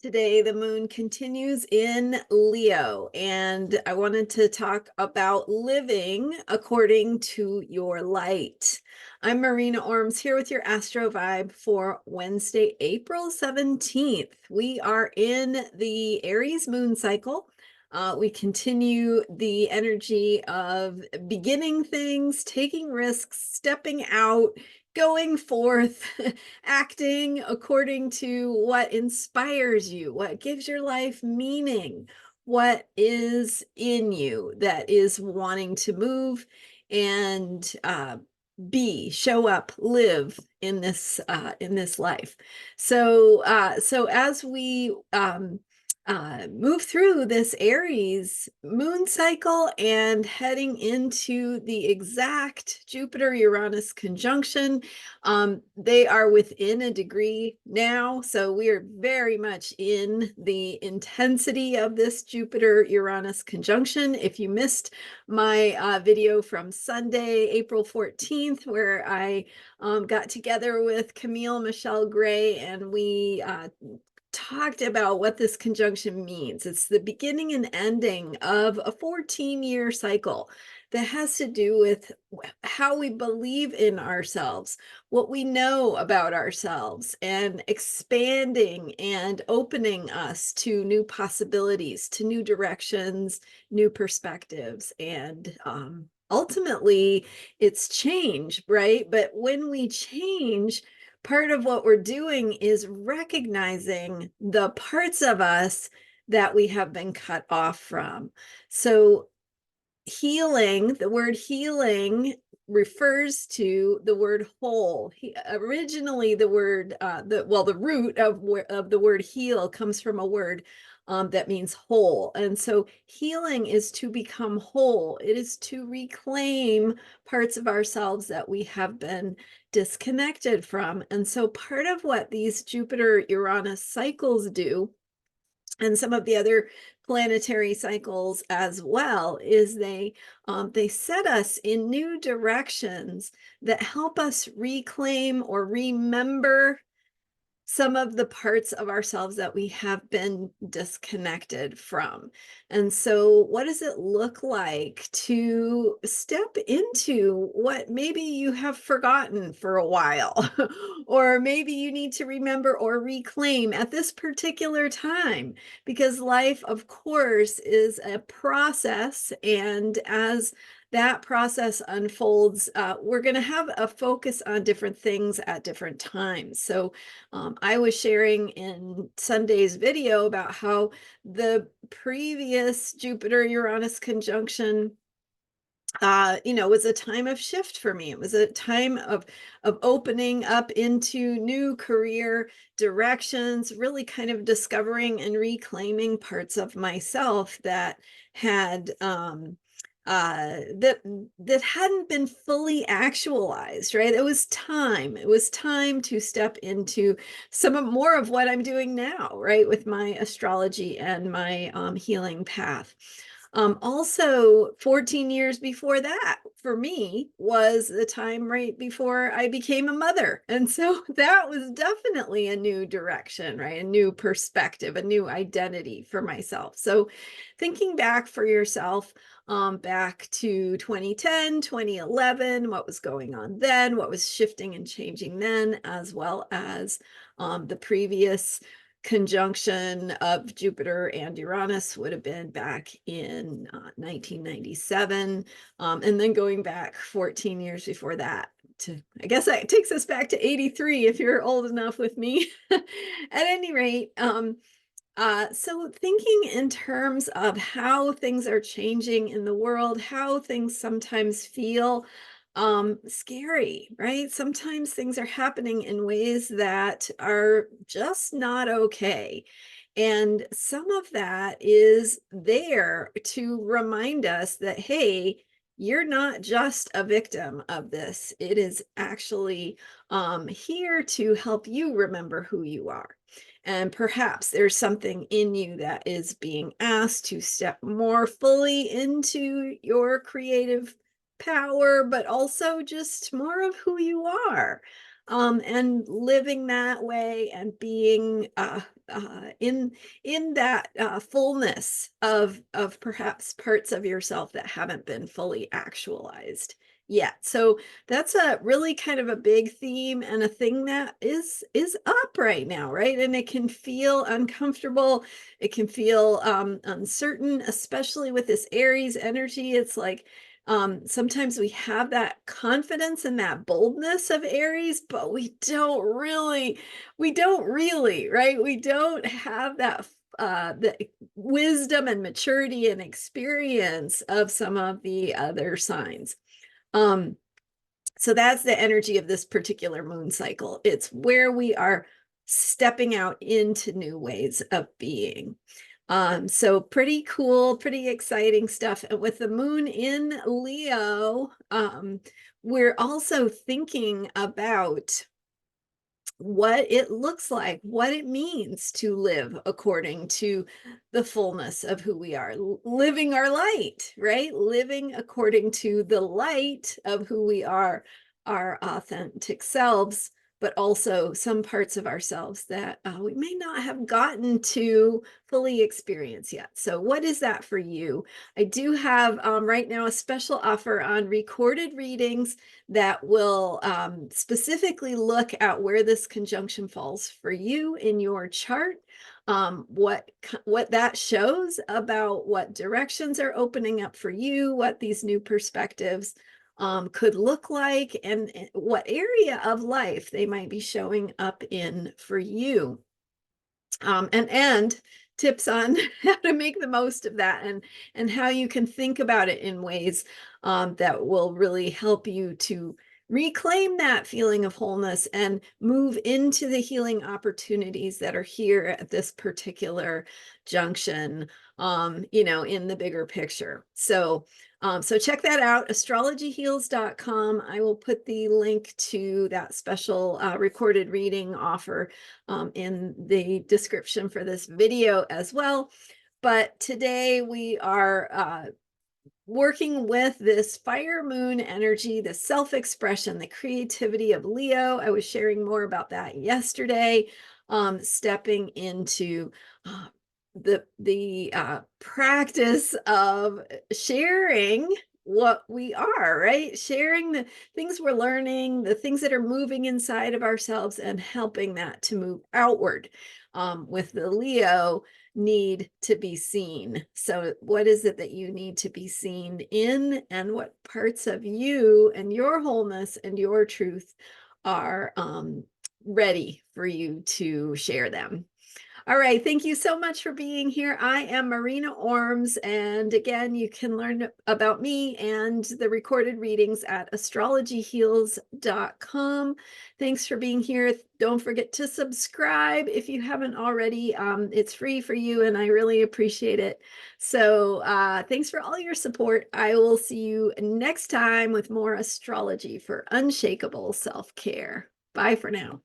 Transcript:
Today, the moon continues in Leo, and I wanted to talk about living according to your light. I'm Marina Ormes here with your Astro Vibe for Wednesday, April 17th. We are in the Aries moon cycle. We continue the energy of beginning things, taking risks, stepping out, going forth, acting according to what inspires you, what gives your life meaning, what is in you that is wanting to move and show up, live in this life. So as we move through this Aries moon cycle and heading into the exact Jupiter-Uranus conjunction. They are within a degree now, so we are very much in the intensity of this Jupiter-Uranus conjunction. If you missed my video from Sunday, April 14th, where I got together with Camille Michelle Gray and we talked about what this conjunction means. It's the beginning and ending of a 14-year cycle that has to do with how we believe in ourselves, what we know about ourselves, and expanding and opening us to new possibilities, to new directions, new perspectives, and ultimately it's change, right? But when we change, part of what we're doing is recognizing the parts of us that we have been cut off from. So healing, the word healing refers to the word whole. Originally, the word, the root of the word heal comes from a word that means whole. And so healing is to become whole. It is to reclaim parts of ourselves that we have been disconnected from. And so part of what these Jupiter-Uranus cycles do, and some of the other planetary cycles as well, is they set us in new directions that help us reclaim or remember some of the parts of ourselves that we have been disconnected from. And so what does it look like to step into what maybe you have forgotten for a while, or maybe you need to remember or reclaim at this particular time? Because life, of course, is a process, and as that process unfolds, we're going to have a focus on different things at different times. So I was sharing in Sunday's video about how the previous Jupiter-Uranus conjunction was a time of shift for me. It was a time of opening up into new career directions, really kind of discovering and reclaiming parts of myself that had that hadn't been fully actualized, right? It was time. It was time to step into more of what I'm doing now, right, with my astrology and my healing path. Also, 14 years before that, for me, was the time right before I became a mother. And so that was definitely a new direction, right? A new perspective, a new identity for myself. So thinking back for yourself, back to 2010, 2011, what was going on then, what was shifting and changing then, as well as the previous conjunction of Jupiter and Uranus would have been back in 1997, and then going back 14 years before that to, I guess that takes us back to 83 if you're old enough with me. At any rate, so thinking in terms of how things are changing in the world, how things sometimes feel scary, right? Sometimes things are happening in ways that are just not okay. And some of that is there to remind us that, hey, you're not just a victim of this. It is actually here to help you remember who you are. And perhaps there's something in you that is being asked to step more fully into your creative power, but also just more of who you are. and living that way and being in that fullness of perhaps parts of yourself that haven't been fully actualized yet. So that's a really kind of a big theme and a thing that is up right now, right? And it can feel uncomfortable. It can feel uncertain, especially with this Aries energy. It's like sometimes we have that confidence and that boldness of Aries, but we don't really, right? We don't have that the wisdom and maturity and experience of some of the other signs. Um, so that's the energy of this particular moon cycle. It's where we are stepping out into new ways of being. So pretty cool, pretty exciting stuff. And with the moon in Leo, we're also thinking about what it looks like, what it means to live according to the fullness of who we are, living our light, right? Living according to the light of who we are, our authentic selves, but also some parts of ourselves that we may not have gotten to fully experience yet. So what is that for you? I do have right now a special offer on recorded readings that will specifically look at where this conjunction falls for you in your chart, what that shows about what directions are opening up for you, what these new perspectives could look like, and what area of life they might be showing up in for you. And tips on how to make the most of that, and how you can think about it in ways that will really help you to reclaim that feeling of wholeness and move into the healing opportunities that are here at this particular junction, in the bigger picture. So check that out, astrologyheals.com. I will put the link to that special recorded reading offer in the description for this video as well. But today we are working with this fire moon energy, the self-expression, the creativity of Leo. I was sharing more about that yesterday, stepping into the practice of sharing what we are, right? Sharing the things we're learning, the things that are moving inside of ourselves, and helping that to move outward. With the Leo, need to be seen. So what is it that you need to be seen in, and what parts of you and your wholeness and your truth are ready for you to share them? All right, thank you so much for being here. I am Marina Ormes, and again, you can learn about me and the recorded readings at astrologyheals.com. Thanks for being here. Don't forget to subscribe if you haven't already. It's free for you, and I really appreciate it. So thanks for all your support. I will see you next time with more astrology for unshakable self-care. Bye for now.